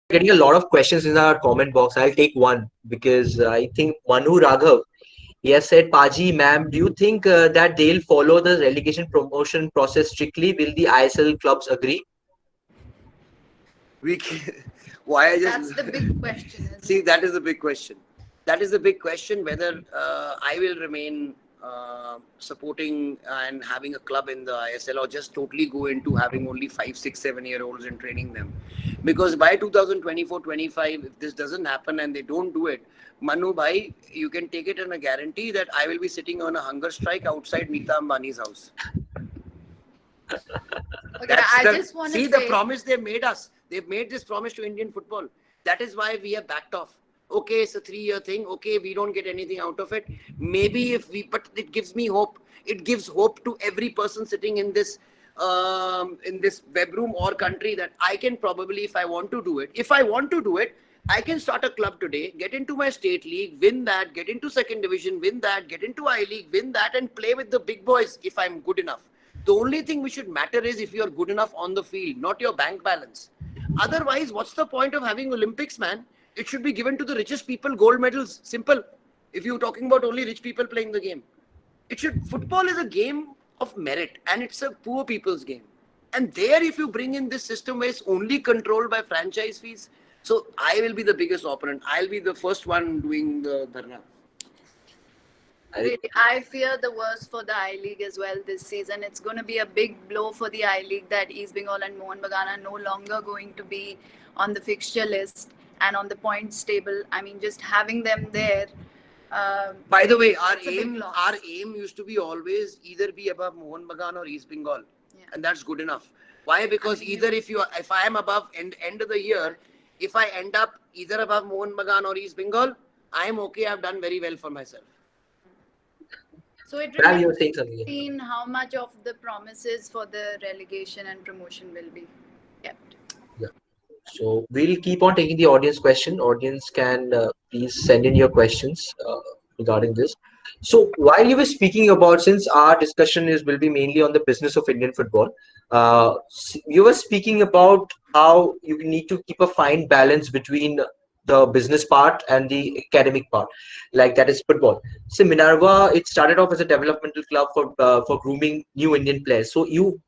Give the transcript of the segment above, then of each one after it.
getting a lot of questions in our comment box. I'll take one because I think Manu Raghav, he has said, Paji, ma'am, do you think that they'll follow the relegation promotion process strictly? Will the ISL clubs agree? We can, why I just That's the big question, isn't see it? that is the big question. That is the big question whether I will remain supporting and having a club in the ISL or just totally go into having only 5, 6, 7 year olds and training them. Because by 2024-25, if this doesn't happen and they don't do it, Manu Bhai, you can take it on a guarantee that I will be sitting on a hunger strike outside Nita Ambani's house. Okay, That's I the just want to see the say, promise they made us. They've made this promise to Indian football. That is why we have backed off. Okay, it's a 3 year thing. Okay, we don't get anything out of it. Maybe if we, but it gives me hope. It gives hope to every person sitting in this web room or country that I can probably, if I want to do it, I can start a club today, get into my state league, win that, get into second division, win that, get into I league, win that, and play with the big boys if I'm good enough. The only thing which should matter is if you're good enough on the field, not your bank balance. Otherwise, what's the point of having Olympics, man? It should be given to the richest people, gold medals. Simple. If you're talking about only rich people playing the game, it should. Football is a game of merit, and it's a poor people's game. And there, if you bring in this system where it's only controlled by franchise fees, so I will be the biggest opponent. I'll be the first one doing the dharna. I really, I fear the worst for the I League as well this season. It's going to be a big blow for the I League that East Bengal and Mohun Bagan are no longer going to be on the fixture list and on the points table. I mean, just having them there. By the way, It's a big loss. our aim used to be always either be above Mohun Bagan or East Bengal, Yeah. and that's good enough. Why? Because either if I am above end of the year, if I end up either above Mohun Bagan or East Bengal, I am okay. I've done very well for myself. So it Now remains you're saying something. seen how much of the promises for the relegation and promotion will be kept. Yeah. So we'll keep on taking the audience question. Audience can please send in your questions regarding this. So while you were speaking about, since our discussion is will be mainly on the business of Indian football, you were speaking about how you need to keep a fine balance between the business part and the academic part, like that is football. So Minerva, it started off as a developmental club for grooming new Indian players. So you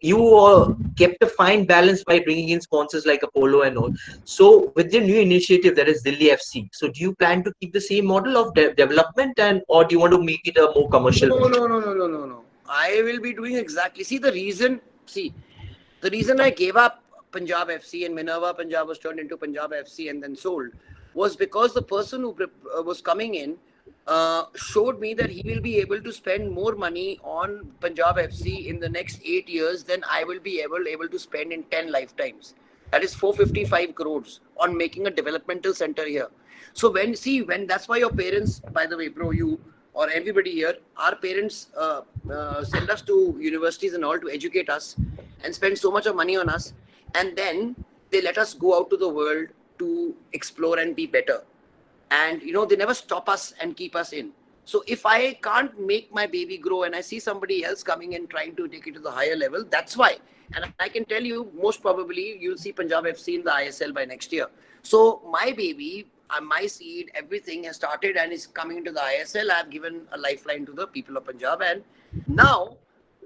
kept a fine balance by bringing in sponsors like Apollo and all. So with the new initiative that is Delhi FC, so do you plan to keep the same model of development, and or do you want to make it a more No, commercial no, venture? no, no, no, no, no. I will be doing exactly. The reason I gave up Punjab FC and Minerva Punjab was turned into Punjab FC and then sold was because the person who was coming in showed me that he will be able to spend more money on Punjab FC in the next 8 years than I will be able to spend in 10 lifetimes. That is 455 crores on making a developmental center here. So when that's why your parents, by the way, bro, you or everybody here, our parents send us to universities and all to educate us and spend so much of money on us, and then they let us go out to the world to explore and be better. And they never stop us and keep us in. So if I can't make my baby grow and I see somebody else coming and trying to take it to the higher level, that's why. And I can tell you, most probably you'll see Punjab FC in the ISL by next year. So my baby, my seed, everything has started and is coming into the ISL. I've given a lifeline to the people of Punjab, and now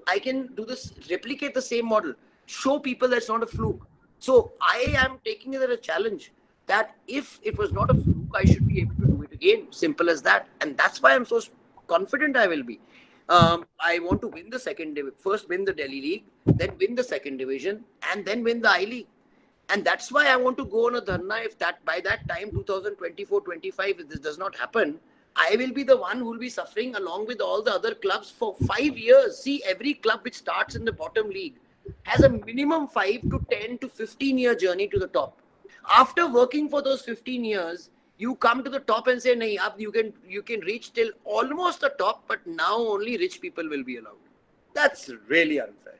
I can do this, replicate the same model, show people that's not a fluke. So I am taking it as a challenge that if it was not a fluke, I should be able to do it again. Simple as that. And that's why I'm so confident I will be. I want to win the first win the Delhi League, then win the second division, and then win the I League. And that's why I want to go on a dharna. If that by that time, 2024-25, if this does not happen, I will be the one who will be suffering along with all the other clubs for 5 years. See, every club which starts in the bottom league has a minimum 5 to 10 to 15-year journey to the top. After working for those 15 years, you come to the top and say, "Nahi, you can reach till almost the top, but now only rich people will be allowed." That's really unfair.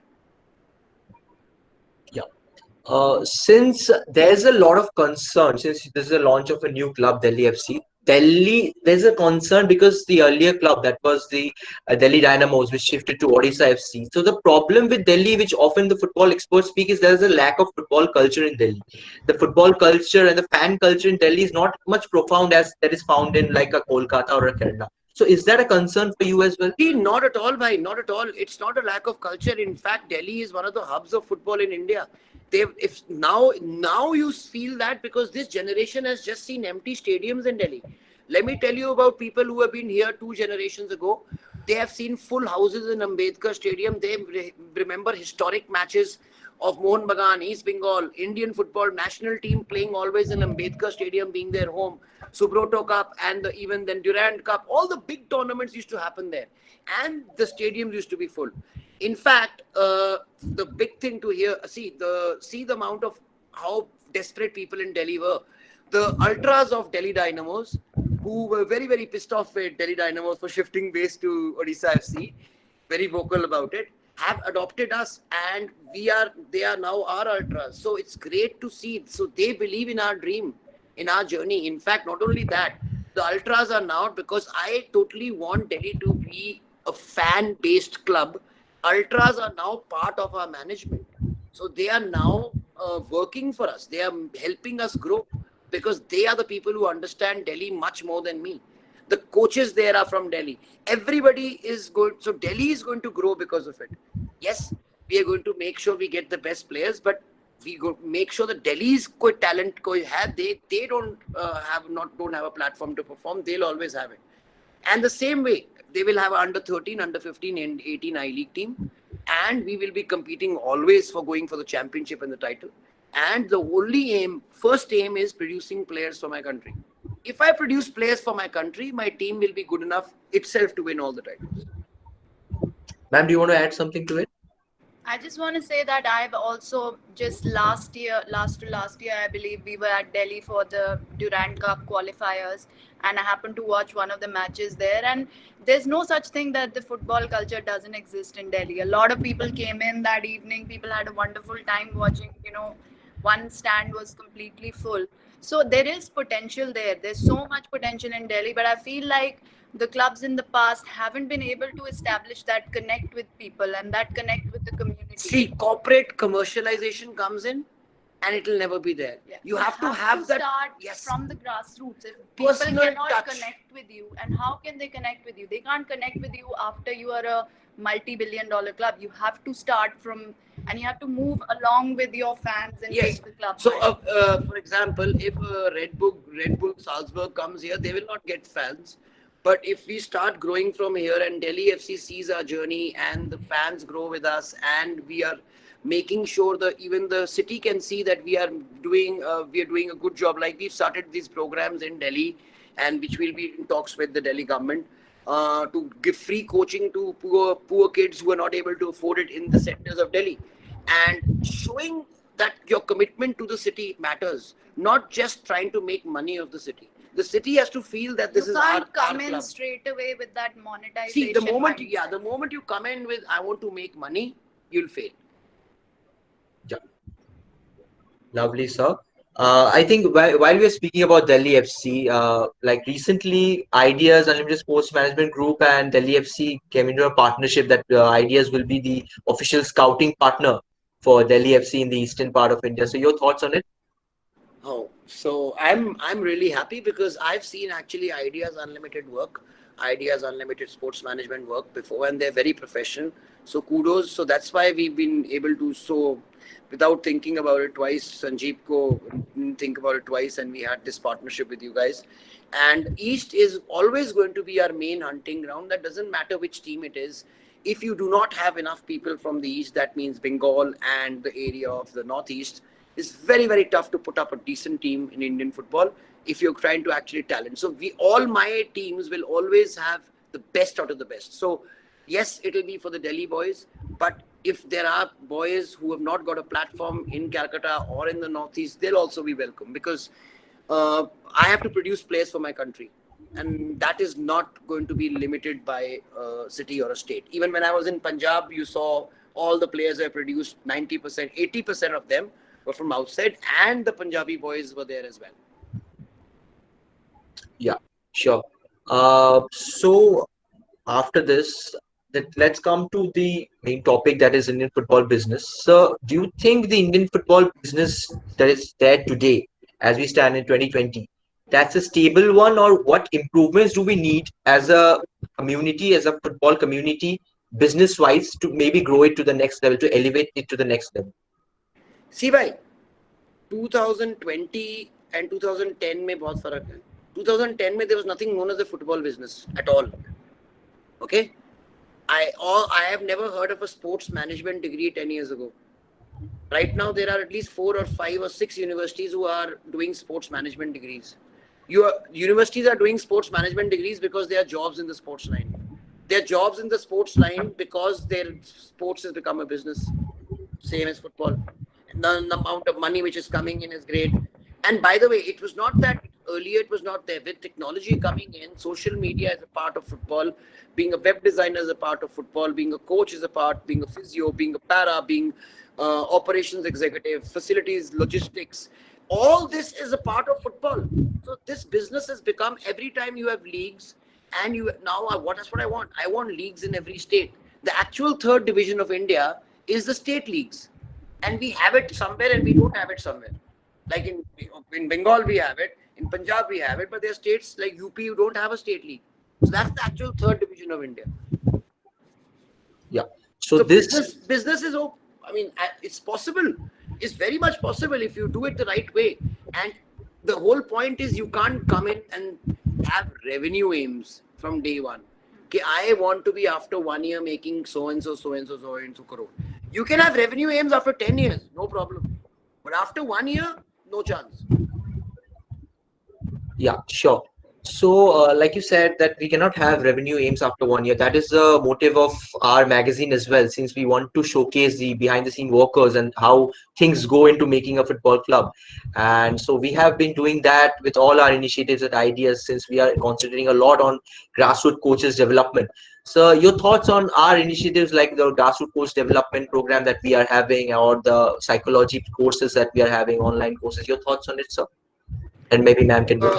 Yeah. Since there's a lot of concern, since this is a launch of a new club, Delhi FC, Delhi, there's a concern because the earlier club, that was the Delhi Dynamos, which shifted to Odisha FC. So the problem with Delhi, which often the football experts speak, is there's a lack of football culture in Delhi. The football culture and the fan culture in Delhi is not much profound as that is found in like a Kolkata or a Kerala. So is that a concern for you as well? See, not at all, bhai. Not at all. It's not a lack of culture. In fact, Delhi is one of the hubs of football in India. They've if now you feel that because this generation has just seen empty stadiums in Delhi. Let me tell you about people who have been here 2 generations ago. They have seen full houses in Ambedkar Stadium. They remember historic matches of Mohun Bagan, East Bengal, Indian football national team playing always in Ambedkar Stadium being their home. Subroto Cup and even then Durand Cup, all the big tournaments used to happen there, and the stadiums used to be full. In fact, the big thing to hear, see the amount of how desperate people in Delhi were. The ultras of Delhi Dynamos, who were very very pissed off with Delhi Dynamos for shifting base to Odisha FC, very vocal about it, have adopted us, and they are now our ultras. So it's great to see. So they believe in our dream, in our journey. In fact, not only that, the ultras are now, because I totally want Delhi to be a fan based club. Ultras are now part of our management. So they are now working for us. They are helping us grow because they are the people who understand Delhi much more than me. The coaches there are from Delhi. Everybody is good. So Delhi is going to grow because of it. Yes, we are going to make sure we get the best players, but we go make sure that Delhi's koi talent koi hai, they don't have a platform to perform. They'll always have it. And the same way, they will have under 13, under 15, and 18 I League team. And we will be competing always for going for the championship and the title. And the only first aim is producing players for my country. If I produce players for my country, my team will be good enough itself to win all the titles. Ma'am, do you want to add something to it? I just want to say that I've also just last to last year, I believe we were at Delhi for the Durand Cup qualifiers, and I happened to watch one of the matches there. And there's no such thing that the football culture doesn't exist in Delhi. A lot of people came in that evening. People had a wonderful time watching. One stand was completely full. So there is potential there. There's so much potential in Delhi, but I feel like the clubs in the past haven't been able to establish that connect with people and that connect with the community. See, corporate commercialization comes in and it will never be there. Yeah. You have to have that. Start Yes. from the grassroots. If people Personal cannot touch. connect with you, and how can they connect with you? They can't connect with you after you are a multi-billion-dollar club. You have to start from, and you have to move along with your fans and Yes. take the club. So, high. for example, if Red Bull Salzburg comes here, they will not get fans. But if we start growing from here and Delhi FC sees our journey and the fans grow with us, and we are making sure that even the city can see that we are doing a good job. Like we've started these programs in Delhi, and which will be in talks with the Delhi government to give free coaching to poor kids who are not able to afford it in the centers of Delhi, and showing that your commitment to the city matters, not just trying to make money of the city. The city has to feel that this You is can't our come in club. straight away with that monetization. See, the moment mindset. you come in with I want to make money, you'll fail. Yeah. Lovely, sir. I think while we are speaking about Delhi FC, like recently, Ideas Unlimited Sports Management Group and Delhi FC came into a partnership that Ideas will be the official scouting partner for Delhi FC in the eastern part of India. So, your thoughts on it? Oh, so I'm really happy because I've seen actually Ideas Unlimited work, Ideas Unlimited sports management work before, and they're very professional. So kudos. So that's why we've been able to, so without thinking about it twice, Sanjeev ko didn't think about it twice, and we had this partnership with you guys. And East is always going to be our main hunting ground. That doesn't matter which team it is. If you do not have enough people from the East, that means Bengal and the area of the Northeast, it's very very tough to put up a decent team in Indian football if you're trying to actually talent. So all my teams will always have the best out of the best. So yes, it will be for the Delhi boys, but if there are boys who have not got a platform in Calcutta or in the Northeast, they'll also be welcome because I have to produce players for my country. And that is not going to be limited by a city or a state. Even when I was in Punjab, you saw all the players I produced, 90%, 80% of them were from outside, and the Punjabi boys were there as well. Yeah. Sure. So after this, let's come to the main topic, that is Indian football business. So, do you think the Indian football business that is there today, as we stand in 2020, that's a stable one, or what improvements do we need as a community, as a football community, business-wise, to maybe grow it to the next level, to elevate it to the next level? See भाई 2020 and 2010 में बहुत फर्क है. 2010 में there was nothing known as a football business at all. Okay, I have never heard of a sports management degree 10 years ago. Right now there are at least 4 or 5 or 6 universities who are doing sports management degrees. Universities are doing sports management degrees because they are jobs in the sports line. They are jobs in the sports line because their sports has become a business, same as football. The amount of money which is coming in is great. And by the way, it was not that earlier, it was not there. With technology coming in, social media is a part of football, being a web designer is a part of football, being a coach is a part, being a physio, being a para, being operations executive, facilities, logistics. All this is a part of football. So this business has become, every time you have leagues, and you now that's what I want. I want leagues in every state. The actual third division of India is the state leagues, and we have it somewhere and we don't have it somewhere. Like in Bengal we have it, in Punjab we have it, but there are states like UP who don't have a state league. So that's the actual third division of India. Yeah. So So this, business is, I mean, it's possible. It's very much possible if you do it the right way. And the whole point is you can't come in and have revenue aims from day one. Okay, I want to be after 1 year making so and so crore. You can have revenue aims after 10 years, no problem. But after 1 year, no chance. yeah, sure. So, like you said, that we cannot have revenue aims after 1 year. That is the motive of our magazine as well, since we want to showcase the behind the scene workers and how things go into making a football club. And so we have been doing that with all our initiatives and ideas, since we are concentrating a lot on grassroots coaches development. So, your thoughts on our initiatives like the grassroots coach development program that we are having, or the psychology courses that we are having, online courses? Your thoughts on it, sir? And maybe ma'am can go.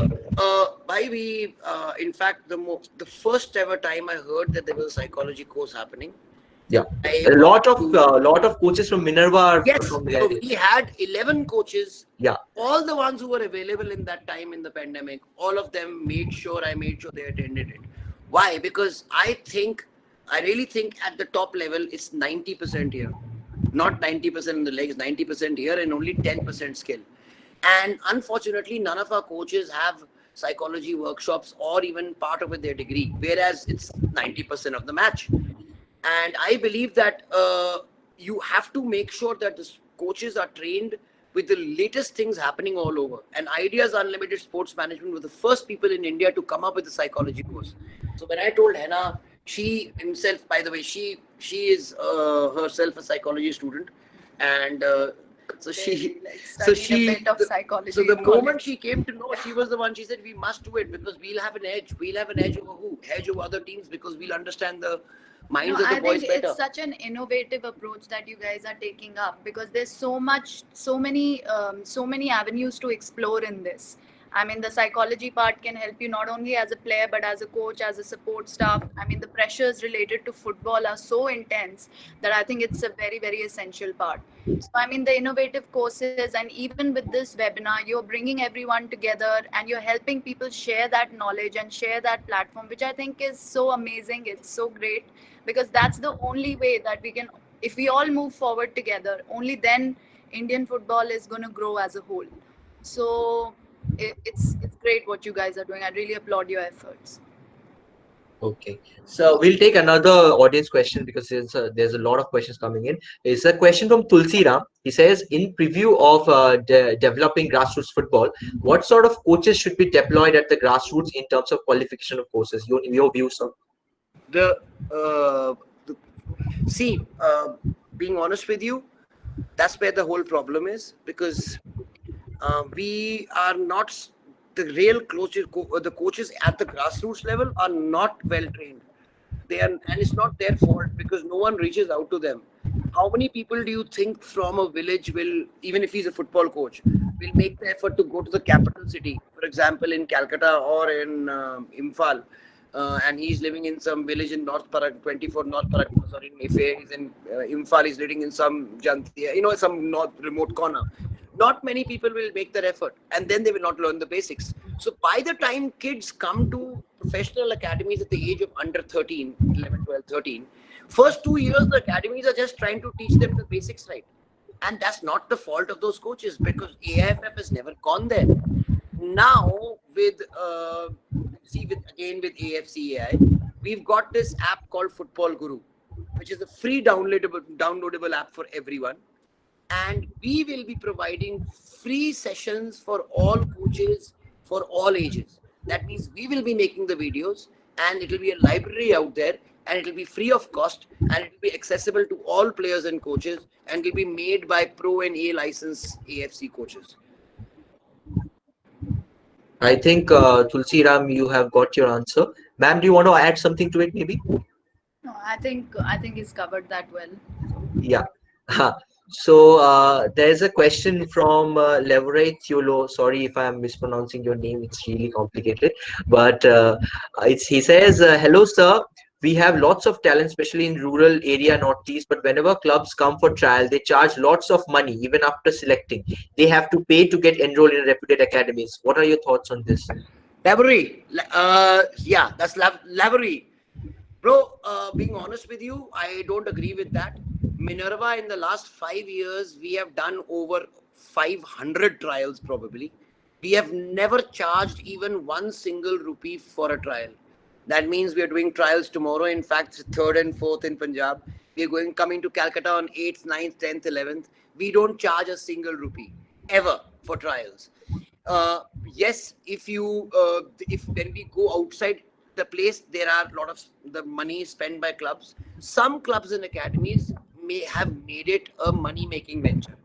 In fact, the first ever time I heard that there was a psychology course happening, Yeah, I a want to, lot of coaches from Minerva are yes, from so there. we had 11 coaches. Yeah, All the ones who were available in that time in the pandemic, all of them I made sure they attended it. Why? Because I really think at the top level, it's 90% here. Not 90% in the legs, 90% here and only 10% skill. And unfortunately, none of our coaches have psychology workshops or even part of it their degree, whereas it's 90% of the match. And I believe that you have to make sure that the coaches are trained with the latest things happening all over. And Ideas Unlimited Sports Management were the first people in India to come up with a psychology course. So when I told Henna, she himself, by the way, she is herself a psychology student, and so she, Like so studied a she, bit of psychology so the in moment college. she came to know, she was the one. She said, "We must do it because we'll have an edge. We'll have an edge over who? Edge over other teams because we'll understand the No, minds of the I boys think it's better." such an innovative approach that you guys are taking up because there's so many avenues to explore in this. I mean, the psychology part can help you not only as a player but as a coach, as a support staff. I mean, the pressures related to football are so intense that I think it's a very, very essential part. So, I mean, the innovative courses, and even with this webinar, you're bringing everyone together and you're helping people share that knowledge and share that platform, which I think is so amazing. It's so great because that's the only way that we can, if we all move forward together, only then Indian football is going to grow as a whole. So it's great what you guys are doing. I really applaud your efforts. okay. So we'll take another audience question because there's a lot of questions coming in. It's a question from Tulsi Ram. He says, in preview of developing grassroots football, what sort of coaches should be deployed at the grassroots in terms of qualification of courses? Your views, sir? The, the see, being honest with you, that's where the whole problem is because we are not the real coaches. The coaches at the grassroots level are not well trained. They are, and it's not their fault because no one reaches out to them. How many people do you think from a village will, even if he's a football coach, will make the effort to go to the capital city, for example, in Calcutta or in Imphal, and he's living in some village in North Parag, 24 North Paragnas, or in Mayfair, he's in Imphal, he's living in some Jantia, some north remote corner. Not many people will make that effort, and then they will not learn the basics. So by the time kids come to professional academies at the age of under 13, 11, 12, 13, first 2 years the academies are just trying to teach them the basics, right? And that's not the fault of those coaches, because AIFF has never gone there. Now with with AFCAI, we've got this app called Football Guru, which is a free downloadable app for everyone, and we will be providing free sessions for all coaches for all ages. That means we will be making the videos, and it will be a library out there, and it will be free of cost, and it will be accessible to all players and coaches, and it will be made by pro and A licensed AFC coaches. I think Tulsi Ram, you have got your answer. Ma'am, do you want to add something to it, maybe? No, I think he's covered that well. Yeah. So there's a question from Leverett Thiolo. Sorry if I'm mispronouncing your name. It's really complicated. But he says, hello, sir. We have lots of talent, especially in rural area Northeast. But whenever clubs come for trial, they charge lots of money, even after selecting. They have to pay to get enrolled in reputed academies. What are your thoughts on this? Lavery. Yeah, that's Lavery. Bro, being honest with you, I don't agree with that. Minerva, in the last 5 years, we have done over 500 trials probably. We have never charged even one single rupee for a trial. That means we are doing trials tomorrow. In fact, 3rd and 4th in Punjab. We are coming to Calcutta on 8th, 9th, 10th, 11th. We don't charge a single rupee ever for trials. Yes, if when we go outside the place, there are a lot of the money spent by clubs. Some clubs and academies may have made it a money-making venture.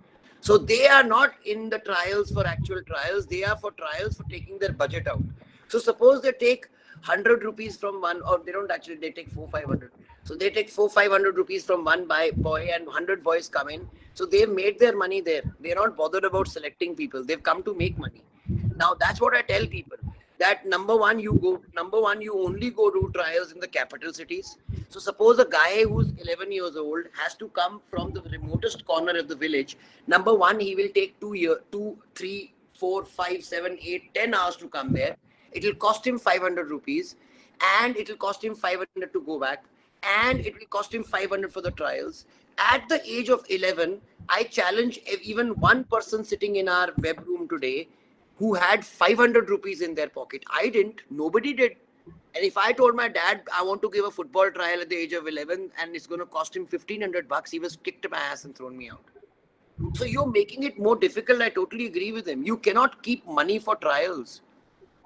So they are not in the trials for actual trials. They are for trials for taking their budget out. So suppose they take 100 rupees from one, or they don't actually, they take 400-500. So they take 400-500 rupees from one boy, and 100 boys come in. So they've made their money there. They're not bothered about selecting people. They've come to make money. Now that's what I tell people. That number one, you only go do trials in the capital cities. So suppose a guy who's 11 years old has to come from the remotest corner of the village. Number one, he will take 2, 3, 4, 5, 7, 8, 10 hours to come there. It will cost him 500 rupees, and it will cost him 500 to go back, and it will cost him 500 for the trials. At the age of 11, I challenge even one person sitting in our web room today who had 500 rupees in their pocket. I didn't. Nobody did. And if I told my dad I want to give a football trial at the age of 11 and it's going to cost him 1,500 bucks, he was kicked my ass and thrown me out. So you're making it more difficult. I totally agree with him. You cannot keep money for trials.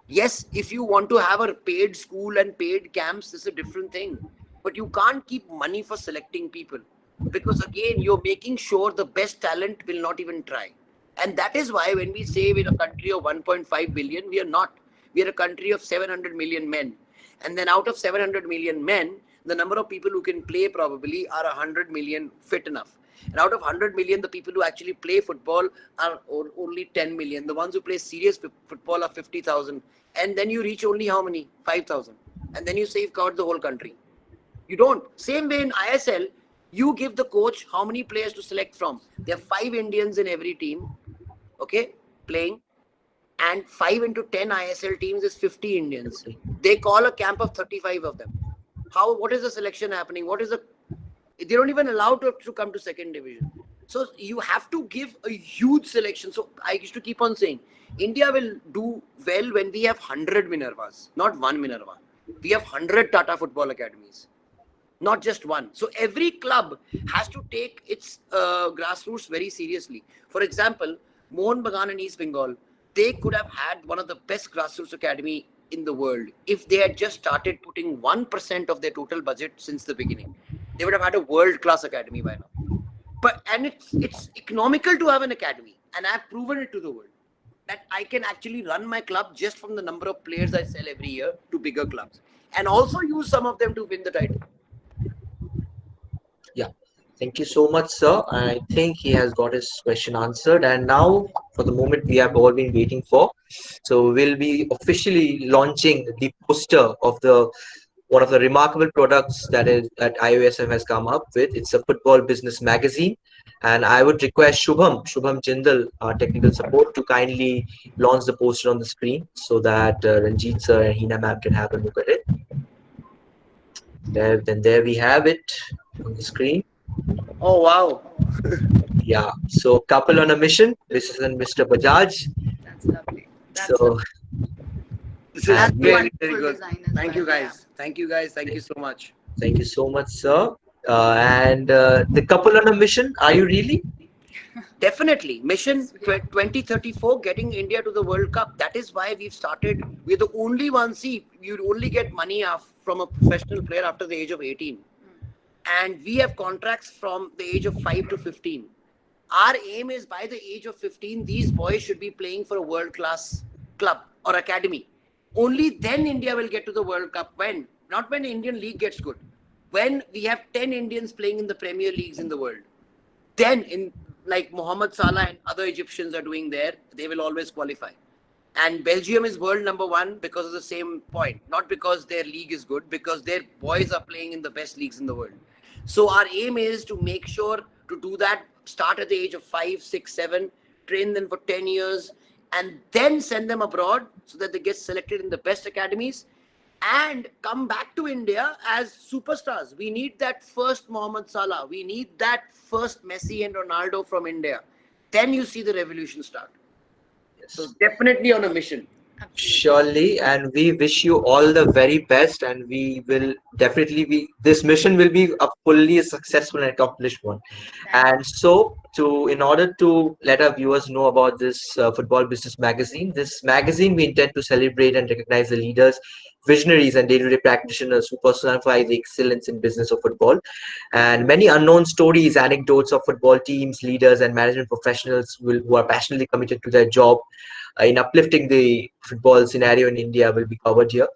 Yes, if you want to have a paid school and paid camps, this is a different thing. But you can't keep money for selecting people. Because again, you're making sure the best talent will not even try. And that is why when we say we're a country of 1.5 billion, we are not. We are a country of 700 million men. And then out of 700 million men, the number of people who can play probably are 100 million fit enough. And out of 100 million, the people who actually play football are only 10 million. The ones who play serious football are 50,000. And then you reach only how many? 5,000. And then you safeguard the whole country. You don't. Same way in ISL, you give the coach how many players to select from. There are 5 Indians in every team, okay, playing. And 5 into 10 ISL teams is 50 Indians. They call a camp of 35 of them. What is the selection happening? They don't even allow to come to second division. So you have to give a huge selection. So I used to keep on saying, India will do well when we have 100 Minervas, not one Minerva. We have 100 Tata Football Academies, not just one. So every club has to take its grassroots very seriously. For example, Mohun Bagan in East Bengal, they could have had one of the best grassroots academy in the world if they had just started putting 1% of their total budget since the beginning. They would have had a world-class academy by now. And it's economical to have an academy, and I've proven it to the world that I can actually run my club just from the number of players I sell every year to bigger clubs, and also use some of them to win the title. Yeah. Thank you so much, sir. I think he has got his question answered. And now, for the moment we have all been waiting for, so we'll be officially launching the poster of the one of the remarkable products that IOSM has come up with. It's a football business magazine, and I would request Shubham Jindal, our technical support, to kindly launch the poster on the screen so that Ranjit sir and Hina ma'am can have a look at it. There we have it on the screen. Oh wow, Yeah, so couple on a mission, Mrs. and Mr. Bajaj. That's lovely. That's So, lovely. this is That's and a we really very wonderful good. design as Thank well. you Yeah. guys. Thank you guys. Thank you so much. thank you so much, sir. And the couple on a mission, are you really? Definitely. Mission Yeah. 2034, getting India to the World Cup. That is why we've started. We're the only one. See, you'd only get money from a professional player after the age of 18. And we have contracts from the age of 5 to 15. Our aim is by the age of 15, these boys should be playing for a world class club or academy. Only then India will get to the World Cup. When? Not when the Indian league gets good. When we have 10 Indians playing in the Premier Leagues in the world. Then, in like Mohamed Salah and other Egyptians are doing there, they will always qualify. And Belgium is world number one because of the same point, not because their league is good, because their boys are playing in the best leagues in the world. So our aim is to make sure to do that, start at the age of 5, 6, 7, train them for 10 years, and then send them abroad so that they get selected in the best academies and come back to India as superstars. We need that first Mohamed Salah. We need that first Messi and Ronaldo from India. Then you see the revolution start. So Yes. definitely on a mission. Absolutely. Surely, and we wish you all the very best, and we will definitely be this mission will be a fully successful and accomplished one. Thank And so, in order to let our viewers know about this football business magazine, this magazine we intend to celebrate and recognize the leaders, visionaries, and day-to-day practitioners who personify the excellence in business of football. And many unknown stories, anecdotes of football teams, leaders, and management professionals who are passionately committed to their job in uplifting the football scenario in India will be covered here.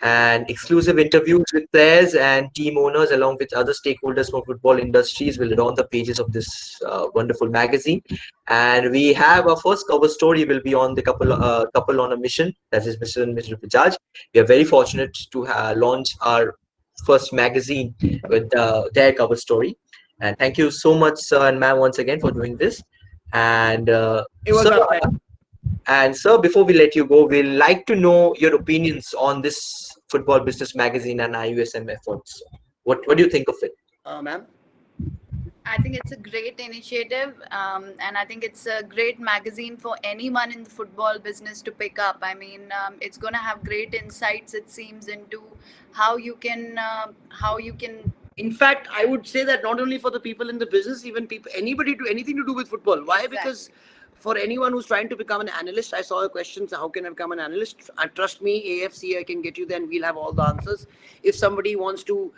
And exclusive interviews with players and team owners, along with other stakeholders from football industries, will adorn the pages of this wonderful magazine. And we have our first cover story will be on the couple on a mission. That is Mr. and Mr. Bajaj. We are very fortunate to launch our first magazine with their cover story. And thank you so much, sir and ma'am, once again for doing this. And It was sir, our pleasure. and sir, before we let you go, we'd like to know your opinions on this football business magazine and IUSM efforts. What do you think of it? Ma'am. I think it's a great initiative, and I think it's a great magazine for anyone in the football business to pick up. I mean, it's going to have great insights, it seems, into how you can. In fact, I would say that not only for the people in the business, even people, anybody to anything to do with football. Why? Exactly. Because for anyone who's trying to become an analyst, I saw a question, so how can I become an analyst? And trust me, AFC, I can get you there and we'll have all the answers. If somebody wants to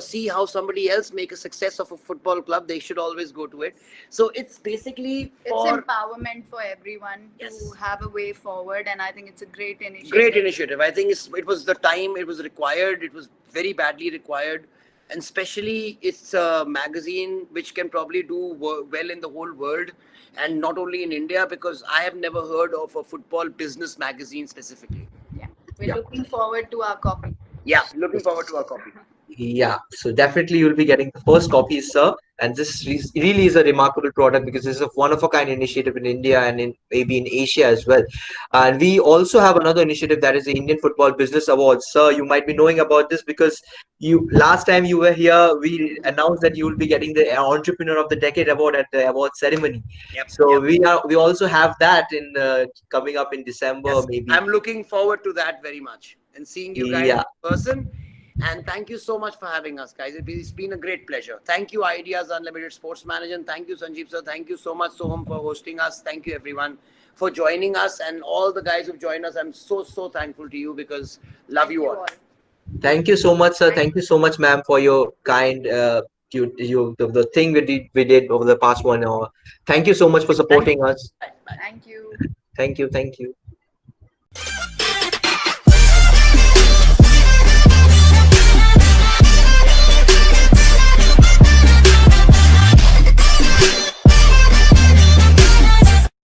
see how somebody else make a success of a football club, they should always go to it. So it's basically It's for empowerment for everyone Yes. to have a way forward, and I think it's a great initiative. great initiative. I think it was the time, it was required, it was very badly required. And especially it's a magazine which can probably do well in the whole world and not only in India, because I have never heard of a football business magazine specifically. Yeah, we're Yeah. looking forward to our copy. Yeah, looking forward to our copy. Yeah, so definitely you'll be getting the first copy, sir. And this really is a remarkable product because this is a one of a kind initiative in India and in maybe in Asia as well. And we also have another initiative that is the Indian Football Business Awards. Sir, you might be knowing about this because you last time you were here, we announced that you will be getting the Entrepreneur of the Decade award at the award ceremony. Yep. So Yep. we also have that in coming up in December Yes, maybe. I'm looking forward to that very much and seeing you guys Yeah. in person. And thank you so much for having us, guys. It's been a great pleasure. Thank you, Ideas Unlimited Sports Manager. And thank you, Sanjeev sir. Thank you so much, Soham, for hosting us. Thank you, everyone, for joining us. And all the guys who've joined us, I'm so thankful to you because love you all. Thank you so much, sir. Thank you so much, ma'am, for your kind the thing we did over the past 1 hour. Thank you so much for supporting us. Bye. Thank you. Thank you.